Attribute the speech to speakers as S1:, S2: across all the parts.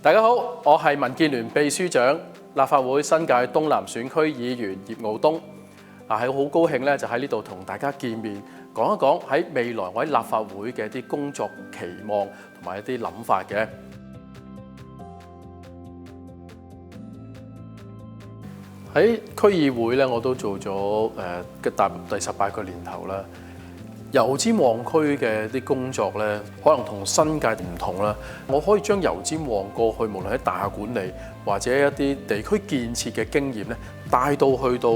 S1: 大家好，我係民建聯秘書長、立法會新界東南選區議員葉傲冬。係好高興咧，就喺呢度同大家見面，講一講喺未來我喺立法會嘅一啲工作期望同埋一啲諗法嘅。喺區議會咧，我都做咗踏入第18個年頭啦。油尖旺區嘅啲工作咧，可能同新界唔同啦。我可以將油尖旺過去無論喺大廈管理或者一啲地區建設嘅經驗咧，帶到去到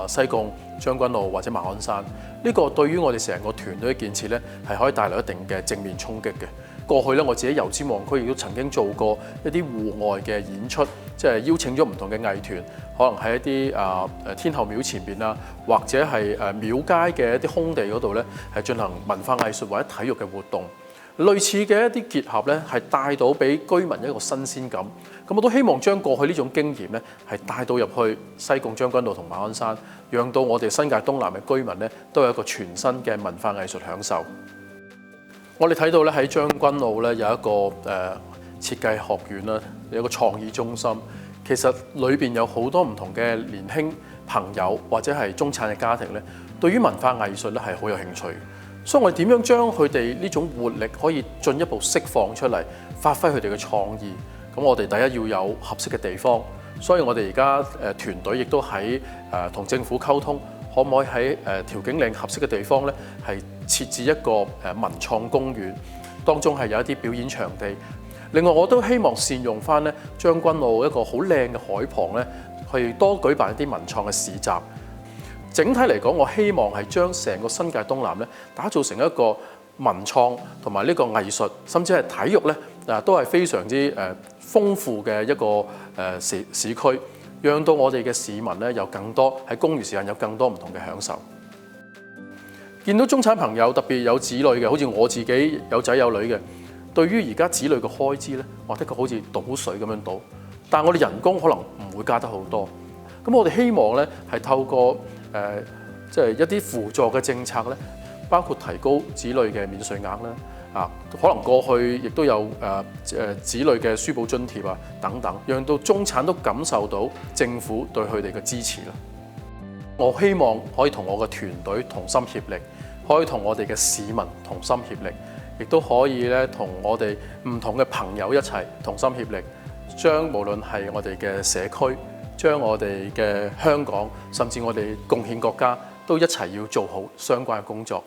S1: 西貢、將軍澳或者馬鞍山。呢個對於我哋成個團隊嘅建設咧，係可以帶來一定嘅正面衝擊嘅。過去咧，我自己油尖旺區亦都曾經做過一啲戶外嘅演出，即係邀請咗唔同嘅藝團，可能喺一啲天后廟前邊啊，或者係廟街嘅一啲空地嗰度咧，係進行文化藝術或者體育嘅活動。類似嘅一啲結合咧，係帶到俾居民一個新鮮感。咁我都希望將過去呢種經驗咧，係帶到入去西貢、將軍澳同馬鞍山，讓到我哋新界東南嘅居民咧，都有一個全新嘅文化藝術享受。我哋睇到咧，喺將軍澳咧，有一個設計學院啦，有一個創意中心。其實裏邊有好多唔同嘅年輕朋友或者係中產嘅家庭咧，對於文化藝術咧係好有興趣。所以我哋點樣將佢哋呢種活力可以進一步釋放出嚟，發揮佢哋嘅創意。咁我哋第一要有合適嘅地方，所以我哋而家團隊亦都喺同政府溝通，可唔可以喺調景嶺合適嘅地方咧，係設置一個文創公園，當中係有一啲表演場地。另外，我都希望善用翻咧將軍澳一個好靚嘅海旁咧，去多舉辦一啲文創嘅市集。整體嚟講，我希望係將成個新界東南咧打造成一個文創同埋呢個藝術，甚至係體育咧，都係非常之豐富嘅一個市區，讓到我哋嘅市民咧有更多喺公餘時間有更多唔同嘅享受。見到中產朋友特別有子女嘅，好似我自己有仔有女嘅，對於而家子女嘅開支咧，或者佢好似倒水咁樣倒，但係我哋人工可能唔會加得好多。咁我哋希望咧係透過即係一啲輔助嘅政策咧，包括提高子女嘅免稅額啦，可能過去亦都有子女嘅書簿津貼啊等等，讓到中產都感受到政府對佢哋嘅支持啦。我希望可以同我嘅團隊同心協力，可以同我哋嘅市民同心協力，亦都可以咧同我哋唔同嘅朋友一齊同心協力，將無論係我哋嘅社區，將我哋嘅香港，甚至我哋貢獻國家，都一齊要做好相關嘅工作。